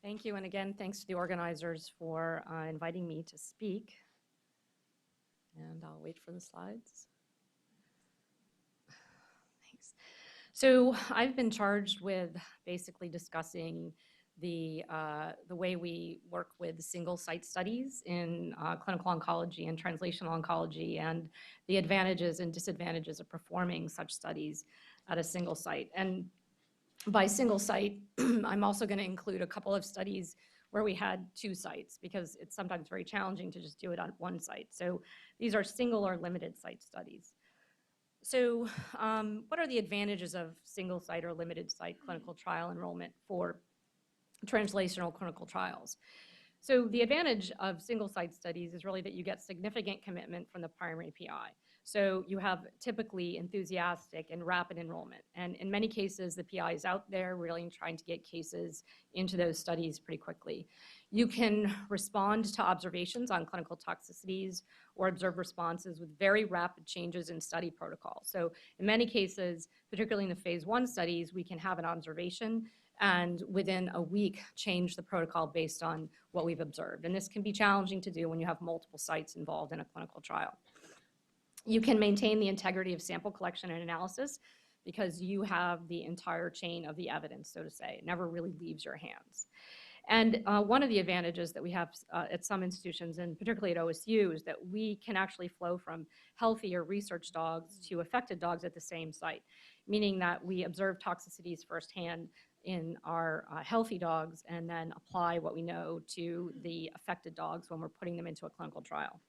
Thank you, and again, thanks to the organizers for inviting me to speak. And I'll wait for the slides. Thanks. So I've been charged with basically discussing the way we work with single site studies in clinical oncology and translational oncology, and the advantages and disadvantages of performing such studies at a single site. And by single site, I'm also going to include a couple of studies where we had two sites, because it's sometimes very challenging to just do it on one site. So these are single or limited site studies. So what are the advantages of single site or limited site clinical trial enrollment for translational clinical trials? So the advantage of single site studies is really that you get significant commitment from the primary PI. So you have typically enthusiastic and rapid enrollment. And in many cases, the PI is out there really trying to get cases into those studies pretty quickly. You can respond to observations on clinical toxicities or observe responses with very rapid changes in study protocol. So in many cases, particularly in the phase 1 studies, we can have an observation and within a week change the protocol based on what we've observed. And this can be challenging to do when you have multiple sites involved in a clinical trial. You can maintain the integrity of sample collection and analysis because you have the entire chain of the evidence, so to say. It never really leaves your hands. And one of the advantages that we have at some institutions, and particularly at OSU, is that we can actually flow from healthy or research dogs to affected dogs at the same site, meaning that we observe toxicities firsthand in our healthy dogs and then apply what we know to the affected dogs when we're putting them into a clinical trial.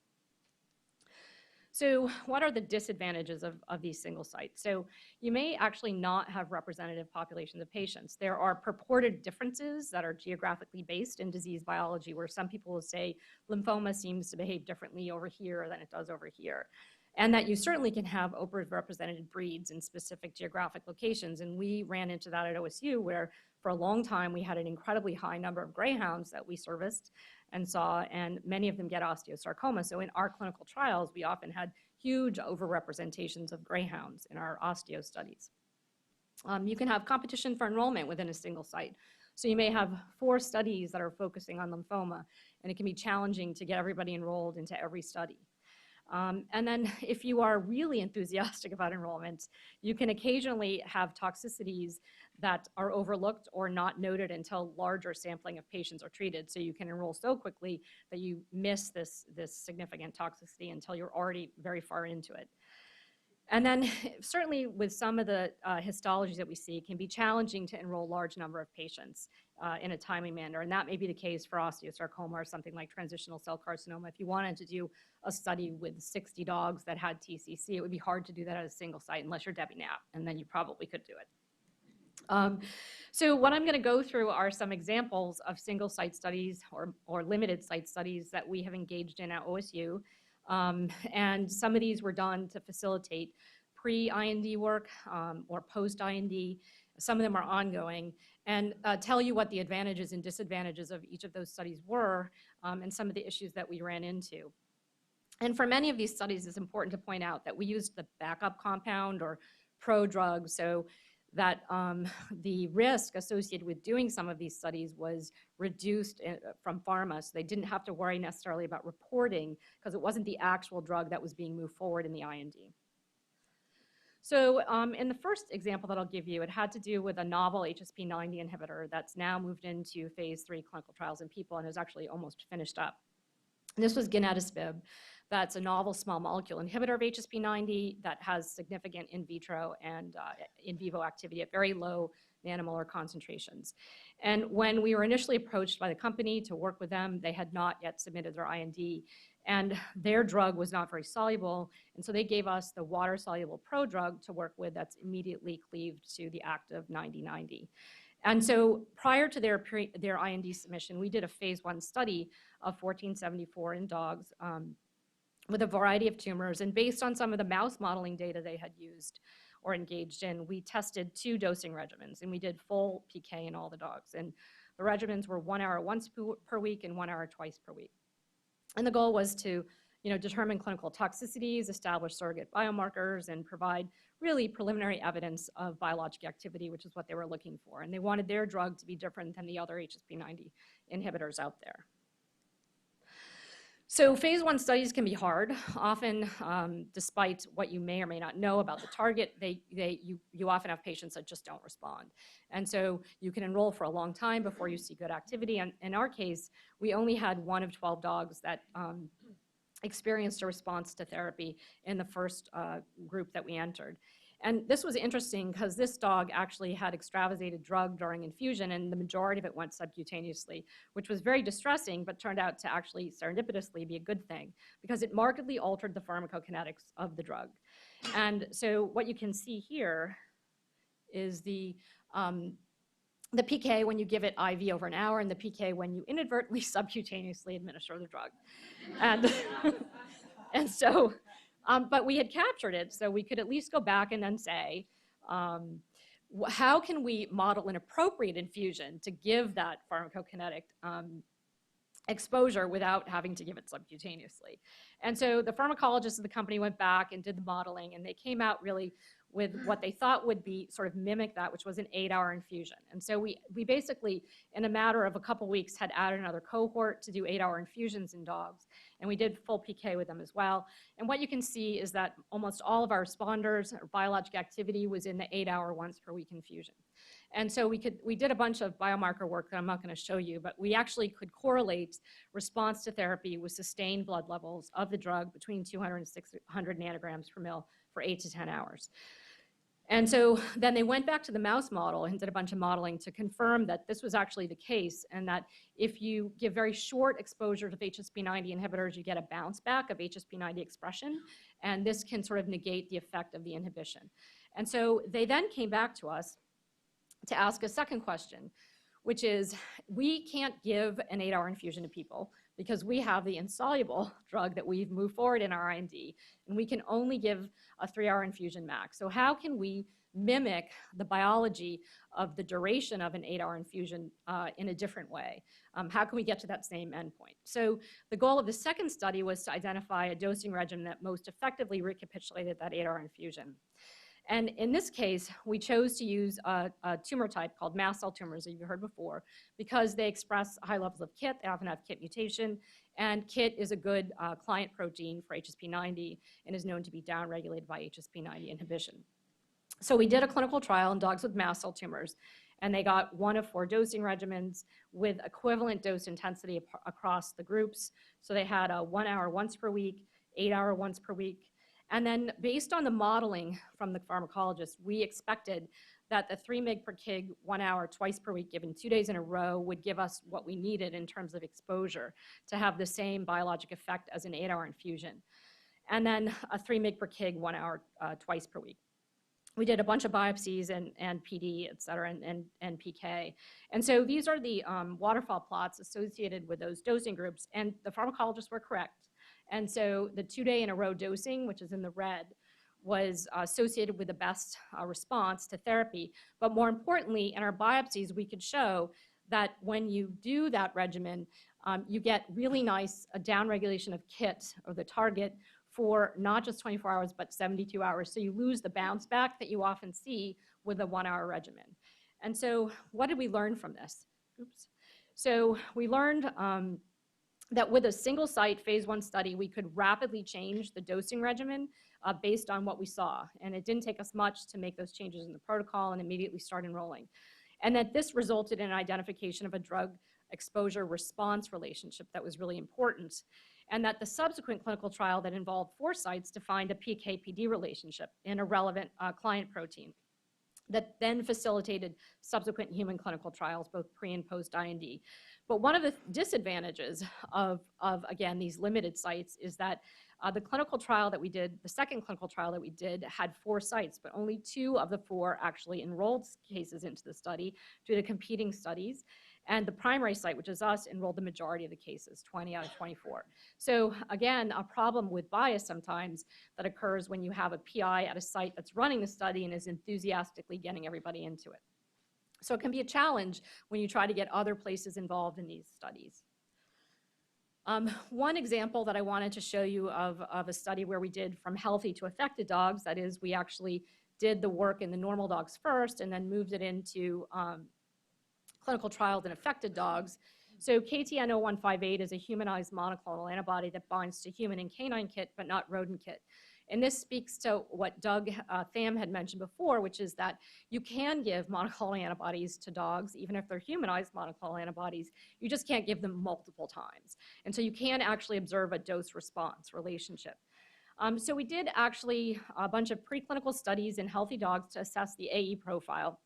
So what are the disadvantages of these single sites? So you may actually not have representative populations of patients. There are purported differences that are geographically based in disease biology, where some people will say lymphoma seems to behave differently over here than it does over here. And that you certainly can have overrepresented breeds in specific geographic locations. And we ran into that at OSU, where for a long time we had an incredibly high number of greyhounds that we serviced and saw, and many of them get osteosarcoma. So in our clinical trials, we often had huge overrepresentations of greyhounds in our osteo studies. You can have competition for enrollment within a single site. So you may have 4 studies that are focusing on lymphoma, and it can be challenging to get everybody enrolled into every study. And then if you are really enthusiastic about enrollment, you can occasionally have toxicities that are overlooked or not noted until larger sampling of patients are treated. So you can enroll so quickly that you miss this significant toxicity until you're already very far into it. And then certainly with some of the histologies that we see, it can be challenging to enroll large number of patients in a timely manner. And that may be the case for osteosarcoma or something like transitional cell carcinoma. If you wanted to do a study with 60 dogs that had TCC, it would be hard to do that at a single site unless you're Debbie Knapp, and then you probably could do it. So what I'm going to go through are some examples of single site studies or limited site studies that we have engaged in at OSU. And some of these were done to facilitate pre-IND work or post-IND. Some of them are ongoing, and tell you what the advantages and disadvantages of each of those studies were and some of the issues that we ran into. And for many of these studies, it's important to point out that we used the backup compound or prodrug, so that the risk associated with doing some of these studies was reduced from pharma. So they didn't have to worry necessarily about reporting because it wasn't the actual drug that was being moved forward in the IND. So in the first example that I'll give you, it had to do with a novel HSP90 inhibitor that's now moved into phase 3 clinical trials in people and is actually almost finished up. This was Genetisbib. That's a novel small molecule inhibitor of HSP90 that has significant in vitro and in vivo activity at very low nanomolar concentrations. And when we were initially approached by the company to work with them, they had not yet submitted their IND, and their drug was not very soluble, and so they gave us the water-soluble prodrug to work with that's immediately cleaved to the active 9090. And so prior to their IND submission, we did a phase 1 study of 1474 in dogs with a variety of tumors. And based on some of the mouse modeling data they had used or engaged in, we tested 2 dosing regimens, and we did full PK in all the dogs. And the regimens were 1 hour once per week and 1 hour twice per week. And the goal was to determine clinical toxicities, establish surrogate biomarkers, and provide really preliminary evidence of biologic activity, which is what they were looking for. And they wanted their drug to be different than the other HSP90 inhibitors out there. So phase 1 studies can be hard. Often, despite what you may or may not know about the target, you often have patients that just don't respond. And so you can enroll for a long time before you see good activity. And in our case, we only had 1 of 12 dogs that experienced a response to therapy in the first group that we entered. And this was interesting because this dog actually had extravasated drug during infusion, and the majority of it went subcutaneously, which was very distressing, but turned out to actually serendipitously be a good thing because it markedly altered the pharmacokinetics of the drug. And so what you can see here is the PK when you give it IV over an hour and the PK when you inadvertently subcutaneously administer the drug. And so, but we had captured it, so we could at least go back and then say, how can we model an appropriate infusion to give that pharmacokinetic exposure without having to give it subcutaneously? And so the pharmacologists of the company went back and did the modeling, and they came out really with what they thought would be sort of mimic that, which was an 8-hour infusion. And so we basically, in a matter of a couple weeks, had added another cohort to do 8-hour infusions in dogs. And we did full PK with them as well. And what you can see is that almost all of our responders or biologic activity was in the 8-hour once per week infusion. And so we did a bunch of biomarker work that I'm not going to show you, but we actually could correlate response to therapy with sustained blood levels of the drug between 200 and 600 nanograms per mil for 8 to 10 hours. And so then they went back to the mouse model and did a bunch of modeling to confirm that this was actually the case, and that if you give very short exposure to HSP90 inhibitors, you get a bounce back of HSP90 expression, and this can sort of negate the effect of the inhibition. And so they then came back to us to ask a second question, which is, we can't give an 8-hour infusion to people because we have the insoluble drug that we've moved forward in our IND, and we can only give a 3-hour infusion max. So how can we mimic the biology of the duration of an 8-hour infusion in a different way? How can we get to that same endpoint? So the goal of the second study was to identify a dosing regimen that most effectively recapitulated that 8-hour infusion. And in this case, we chose to use a tumor type called mast cell tumors, that you've heard before, because they express high levels of KIT. They often have KIT mutation, and KIT is a good client protein for HSP90 and is known to be downregulated by HSP90 inhibition. So we did a clinical trial in dogs with mast cell tumors, and they got 1 of 4 dosing regimens with equivalent dose intensity across the groups. So they had a 1-hour once per week, 8-hour once per week. And then based on the modeling from the pharmacologist, we expected that the 3 mg per kg, 1 hour, twice per week, given 2 days in a row, would give us what we needed in terms of exposure to have the same biologic effect as an 8-hour infusion. And then a 3 mg per kg, 1 hour, twice per week. We did a bunch of biopsies and PD, et cetera, and PK. And so these are the waterfall plots associated with those dosing groups, and the pharmacologists were correct. And so the 2-day in a row dosing, which is in the red, was associated with the best response to therapy. But more importantly, in our biopsies, we could show that when you do that regimen, you get really nice downregulation of KIT, or the target, for not just 24 hours, but 72 hours. So you lose the bounce back that you often see with a 1-hour regimen. And so what did we learn from this? Oops. So we learned that with a single site phase 1 study, we could rapidly change the dosing regimen based on what we saw. And it didn't take us much to make those changes in the protocol and immediately start enrolling. And that this resulted in identification of a drug exposure response relationship that was really important. And that the subsequent clinical trial that involved 4 sites defined a PK/PD relationship in a relevant client protein that then facilitated subsequent human clinical trials, both pre and post IND. But one of the disadvantages of again, these limited sites is that the clinical trial that we did, the second clinical trial that we did, had 4 sites, but only 2 of the 4 actually enrolled cases into the study due to competing studies. And the primary site, which is us, enrolled the majority of the cases, 20 out of 24. So again, a problem with bias sometimes that occurs when you have a PI at a site that's running the study and is enthusiastically getting everybody into it. So it can be a challenge when you try to get other places involved in these studies. One example that I wanted to show you of a study where we did from healthy to affected dogs, that is, we actually did the work in the normal dogs first and then moved it into clinical trials in affected dogs. So KTN0158 is a humanized monoclonal antibody that binds to human and canine kit, but not rodent kit. And this speaks to what Doug Pham had mentioned before, which is that you can give monoclonal antibodies to dogs, even if they're humanized monoclonal antibodies. You just can't give them multiple times. And so you can actually observe a dose-response relationship. So we did actually a bunch of preclinical studies in healthy dogs to assess the AE profile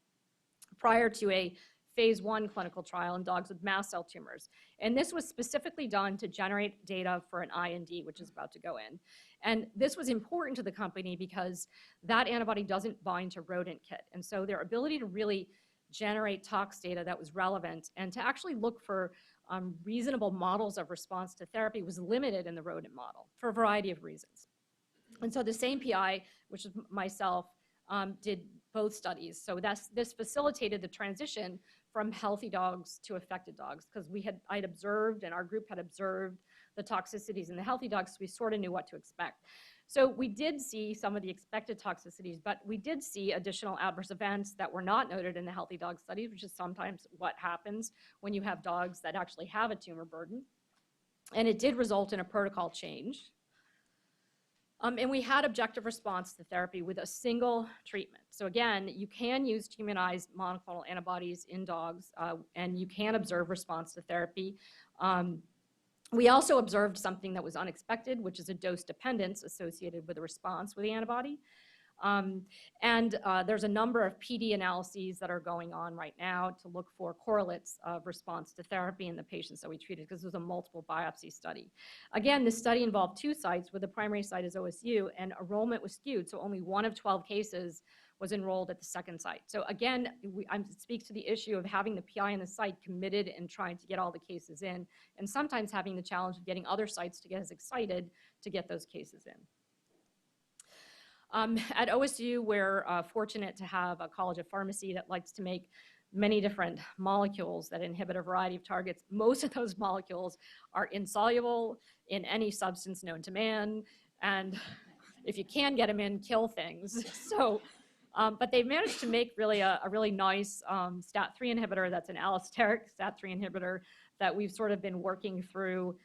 prior to a phase 1 clinical trial in dogs with mast cell tumors. And this was specifically done to generate data for an IND, which is about to go in. And this was important to the company because that antibody doesn't bind to rodent kit. And so their ability to really generate tox data that was relevant and to actually look for reasonable models of response to therapy was limited in the rodent model for a variety of reasons. And so the same PI, which is myself, did both studies. So this facilitated the transition from healthy dogs to affected dogs because I'd observed and our group had observed the toxicities in the healthy dogs, so we sort of knew what to expect. So we did see some of the expected toxicities, but we did see additional adverse events that were not noted in the healthy dog studies, which is sometimes what happens when you have dogs that actually have a tumor burden. And it did result in a protocol change. And we had objective response to therapy with a single treatment. So again, you can use humanized monoclonal antibodies in dogs, and you can observe response to therapy. We also observed something that was unexpected, which is a dose dependence associated with a response with the antibody. There's a number of PD analyses that are going on right now to look for correlates of response to therapy in the patients that we treated because it was a multiple biopsy study. Again, this study involved 2 sites where the primary site is OSU and enrollment was skewed, so only 1 of 12 cases was enrolled at the second site. So again, I speak to the issue of having the PI in the site committed and trying to get all the cases in, and sometimes having the challenge of getting other sites to get as excited to get those cases in. At OSU, we're fortunate to have a College of Pharmacy that likes to make many different molecules that inhibit a variety of targets. Most of those molecules are insoluble in any substance known to man, and if you can get them in, kill things. So, but they've managed to make really a really nice Stat3 inhibitor that's an allosteric Stat3 inhibitor that we've sort of been working through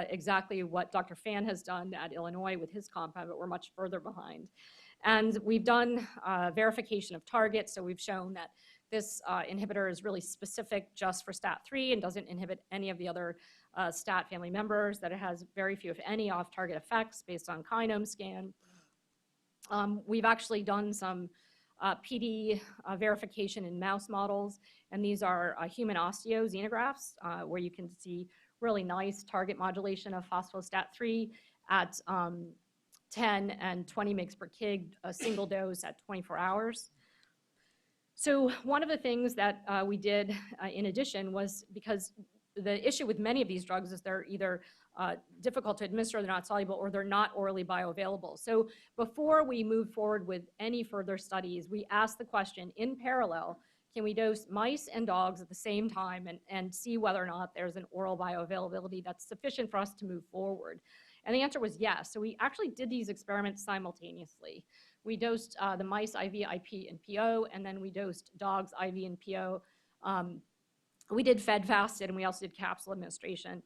exactly what Dr. Phan has done at Illinois with his compound, but we're much further behind. And we've done verification of targets, so we've shown that this inhibitor is really specific just for Stat3 and doesn't inhibit any of the other Stat family members, that it has very few, if any, off-target effects based on kinome scan. We've actually done some PD verification in mouse models, and these are human osteoxenografts where you can see really nice target modulation of phospho-Stat3 at 10 and 20 mg per kg, a single dose at 24 hours. So one of the things that we did in addition was, because the issue with many of these drugs is they're either difficult to administer, they're not soluble, or they're not orally bioavailable. So before we move forward with any further studies, we asked the question, in parallel, can we dose mice and dogs at the same time and see whether or not there's an oral bioavailability that's sufficient for us to move forward? And the answer was yes. So we actually did these experiments simultaneously. We dosed the mice IV, IP, and PO, and then we dosed dogs IV and PO. We did fed fasted, and we also did capsule administration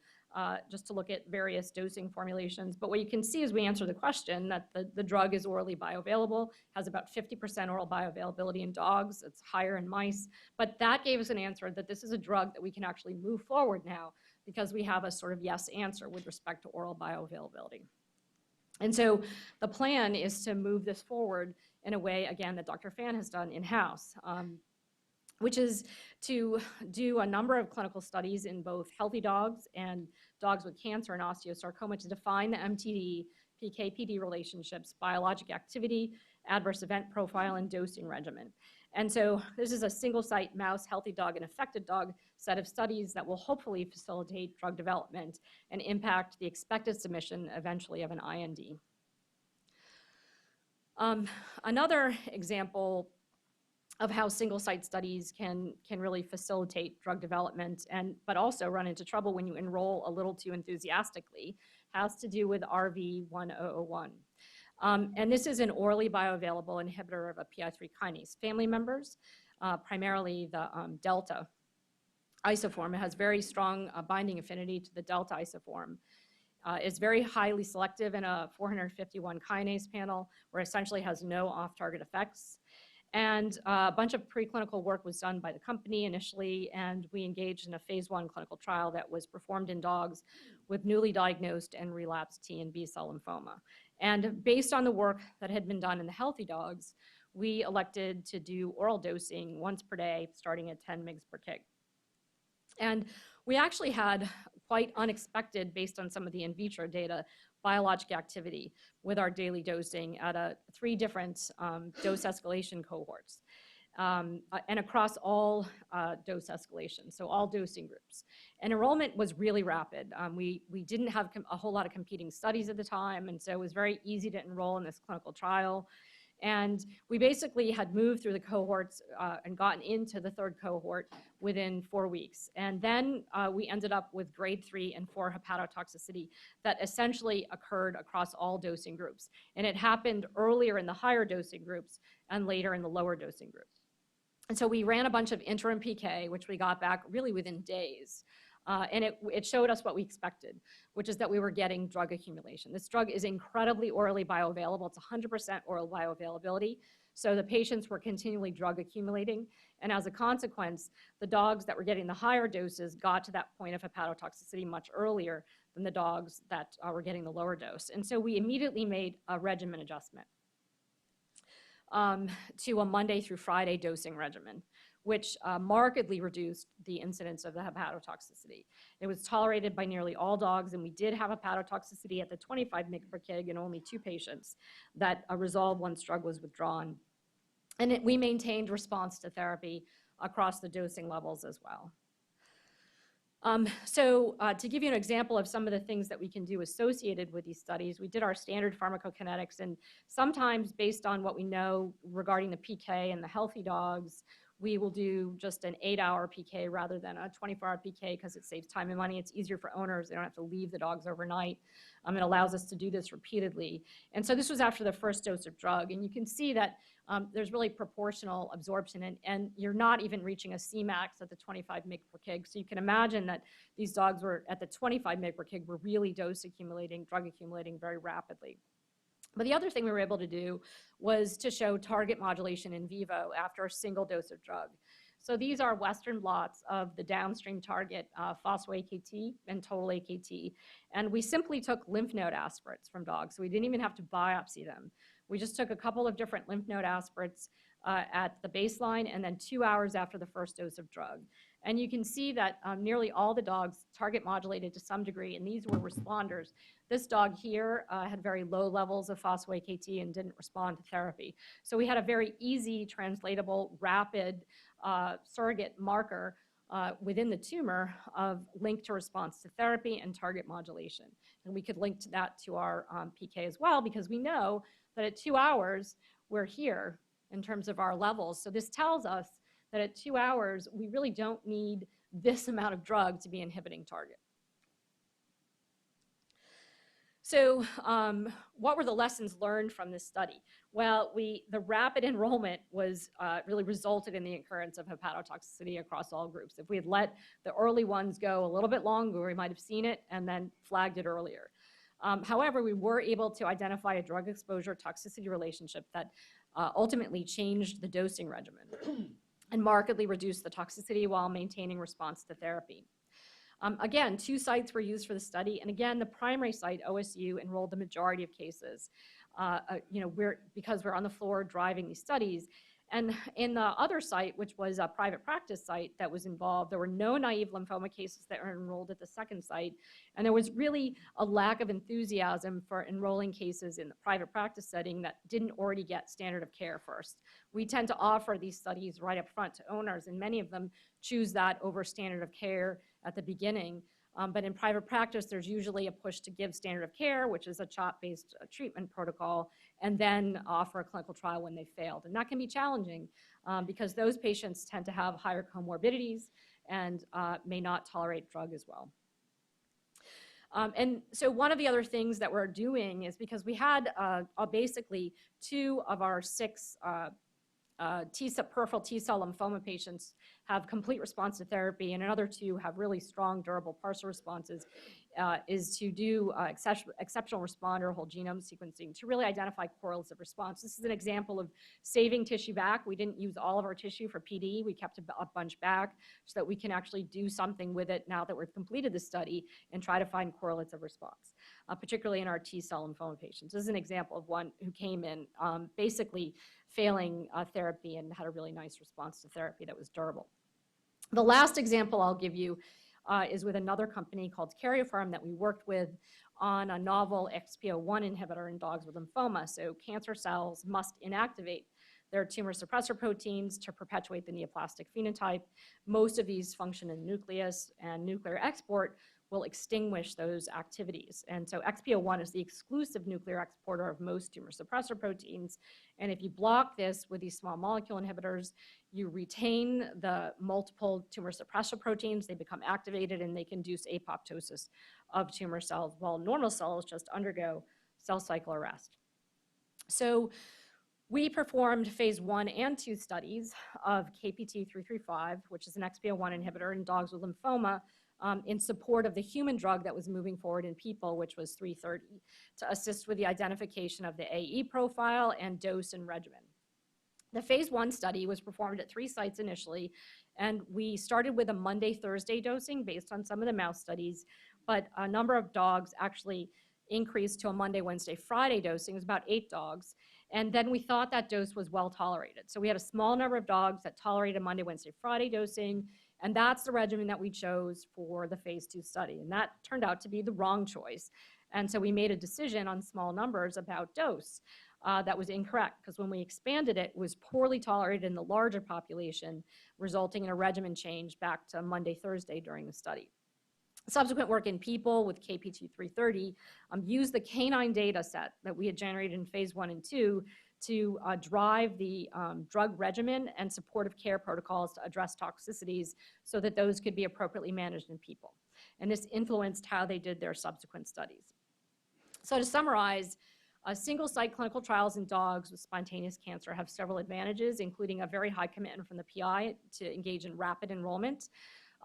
just to look at various dosing formulations. But what you can see is we answer the question that the drug is orally bioavailable, has about 50% oral bioavailability in dogs. It's higher in mice. But that gave us an answer that this is a drug that we can actually move forward now because we have a sort of yes answer with respect to oral bioavailability. And so the plan is to move this forward in a way, again, that Dr. Phan has done in-house, which is to do a number of clinical studies in both healthy dogs and dogs with cancer and osteosarcoma to define the MTD, PK-PD relationships, biologic activity, adverse event profile, and dosing regimen. And so this is a single-site mouse, healthy dog, and affected dog set of studies that will hopefully facilitate drug development and impact the expected submission eventually of an IND. Another example of how single-site studies can really facilitate drug development, but also run into trouble when you enroll a little too enthusiastically, has to do with RV1001. And this is an orally bioavailable inhibitor of a PI3 kinase family members, primarily the delta isoform. It has very strong binding affinity to the delta isoform. It's very highly selective in a 451 kinase panel, where it essentially has no off-target effects. And a bunch of preclinical work was done by the company initially, and we engaged in a phase 1 clinical trial that was performed in dogs with newly diagnosed and relapsed T and B cell lymphoma. And based on the work that had been done in the healthy dogs, we elected to do oral dosing once per day, starting at 10 mg per kg. And we actually had quite unexpected, based on some of the in vitro data, biologic activity with our daily dosing at 3 different dose escalation cohorts and across all dose escalations, so all dosing groups. And enrollment was really rapid. We didn't have a whole lot of competing studies at the time, and so it was very easy to enroll in this clinical trial. And we basically had moved through the cohorts and gotten into the 3rd cohort within 4 weeks. And then we ended up with grade 3 and 4 hepatotoxicity that essentially occurred across all dosing groups. And it happened earlier in the higher dosing groups and later in the lower dosing groups. And so we ran a bunch of interim PK, which we got back really within days. And it showed us what we expected, which is that we were getting drug accumulation. This drug is incredibly orally bioavailable. It's 100% oral bioavailability. So the patients were continually drug accumulating. And as a consequence, the dogs that were getting the higher doses got to that point of hepatotoxicity much earlier than the dogs that were getting the lower dose. And so we immediately made a regimen adjustment to a Monday through Friday dosing regimen, which markedly reduced the incidence of the hepatotoxicity. It was tolerated by nearly all dogs, and we did have hepatotoxicity at the 25 mg per kg in only 2 patients that resolved once drug was withdrawn. And we maintained response to therapy across the dosing levels as well. To give you an example of some of the things that we can do associated with these studies, we did our standard pharmacokinetics, and sometimes based on what we know regarding the PK and the healthy dogs, we will do just an 8-hour PK rather than a 24-hour PK because it saves time and money. It's easier for owners. They don't have to leave the dogs overnight. It allows us to do this repeatedly. And so this was after the first dose of drug. And you can see that there's really proportional absorption, and you're not even reaching a Cmax at the 25 mg per kg. So you can imagine that these dogs were at the 25 mg per kg were really dose accumulating, drug accumulating very rapidly. But the other thing we were able to do was to show target modulation in vivo after a single dose of drug. So these are Western blots of the downstream target phospho-AKT and total AKT. And we simply took lymph node aspirates from dogs. So we didn't even have to biopsy them. We just took a couple of different lymph node aspirates at the baseline and then 2 hours after the first dose of drug. And you can see that nearly all the dogs target modulated to some degree, and these were responders. This dog here had very low levels of phospho-AKT and didn't respond to therapy. So we had a very easy, translatable, rapid surrogate marker within the tumor of link to response to therapy and target modulation. And we could link to that to our PK as well, because we know that at 2 hours, we're here in terms of our levels. So this tells us that at 2 hours, we really don't need this amount of drug to be inhibiting target. So what were the lessons learned from this study? Well, the rapid enrollment was really resulted in the occurrence of hepatotoxicity across all groups. If we had let the early ones go a little bit longer, we might have seen it and then flagged it earlier. However, we were able to identify a drug exposure toxicity relationship that ultimately changed the dosing regimen and markedly reduced the toxicity while maintaining response to therapy. Again, 2 sites were used for the study, and again, the primary site, OSU, enrolled the majority of cases. Because we're on the floor driving these studies. And in the other site, which was a private practice site that was involved, there were no naive lymphoma cases that were enrolled at the second site. And there was really a lack of enthusiasm for enrolling cases in the private practice setting that didn't already get standard of care first. We tend to offer these studies right up front to owners, and many of them choose that over standard of care at the beginning But in private practice, there's usually a push to give standard of care, which is a CHOP-based treatment protocol, and then offer a clinical trial when they failed. And that can be challenging because those patients tend to have higher comorbidities and may not tolerate drug as well. And so one of the other things that we're doing is because we had basically 2 of our 6 peripheral T-cell lymphoma patients have complete response to therapy, and another 2 have really strong, durable partial responses, is to do exceptional responder whole genome sequencing to really identify correlates of response. This is an example of saving tissue back. We didn't use all of our tissue for PD. We kept a bunch back so that we can actually do something with it now that we've completed the study and try to find correlates of response, particularly in our T-cell lymphoma patients. This is an example of one who came in basically failing therapy and had a really nice response to therapy that was durable. The last example I'll give you is with another company called Karyopharm that we worked with on a novel XP01 inhibitor in dogs with lymphoma. So cancer cells must inactivate their tumor suppressor proteins to perpetuate the neoplastic phenotype. Most of these function in the nucleus, and nuclear export will extinguish those activities. And so XP01 is the exclusive nuclear exporter of most tumor suppressor proteins. And if you block this with these small molecule inhibitors, you retain the multiple tumor suppressor proteins, they become activated, and they can induce apoptosis of tumor cells, while normal cells just undergo cell cycle arrest. So we performed phase 1 and 2 studies of KPT-335, which is an XP01 inhibitor in dogs with lymphoma, in support of the human drug that was moving forward in people, which was 330, to assist with the identification of the AE profile and dose and regimen. The phase 1 study was performed at 3 sites initially, and we started with a Monday-Thursday dosing based on some of the mouse studies, but a number of dogs actually increased to a Monday, Wednesday, Friday dosing. It was about 8 dogs. And then we thought that dose was well tolerated. So we had a small number of dogs that tolerated Monday, Wednesday, Friday dosing, and that's the regimen that we chose for the phase 2 study. And that turned out to be the wrong choice. And so we made a decision on small numbers about dose that was incorrect, because when we expanded it, it was poorly tolerated in the larger population, resulting in a regimen change back to Monday, Thursday during the study. Subsequent work in people with KPT-330 used the canine data set that we had generated in phase 1 and 2 to drive the drug regimen and supportive care protocols to address toxicities so that those could be appropriately managed in people. And this influenced how they did their subsequent studies. So to summarize, single-site clinical trials in dogs with spontaneous cancer have several advantages, including a very high commitment from the PI to engage in rapid enrollment,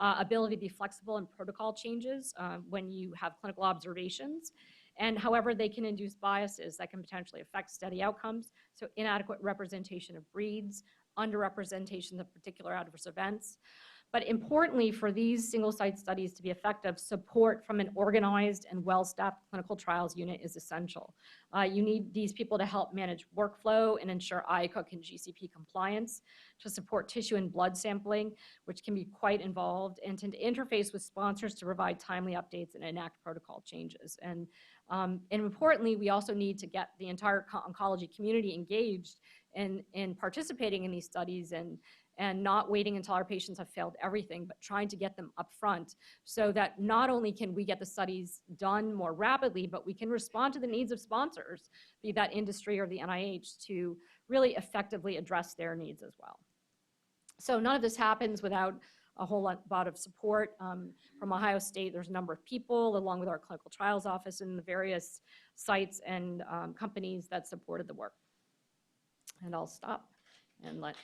ability to be flexible in protocol changes when you have clinical observations. And however, they can induce biases that can potentially affect study outcomes. So inadequate representation of breeds, underrepresentation of particular adverse events. But importantly, for these single-site studies to be effective, support from an organized and well-staffed clinical trials unit is essential. You need these people to help manage workflow and ensure IACUC and GCP compliance, to support tissue and blood sampling, which can be quite involved, and to interface with sponsors to provide timely updates and enact protocol changes. And importantly, we also need to get the entire oncology community engaged in participating in these studies and not waiting until our patients have failed everything, but trying to get them up front so that not only can we get the studies done more rapidly, but we can respond to the needs of sponsors, be that industry or the NIH, to really effectively address their needs as well. So none of this happens without a whole lot of support from Ohio State. There's a number of people, along with our clinical trials office and the various sites and companies that supported the work. And I'll stop and let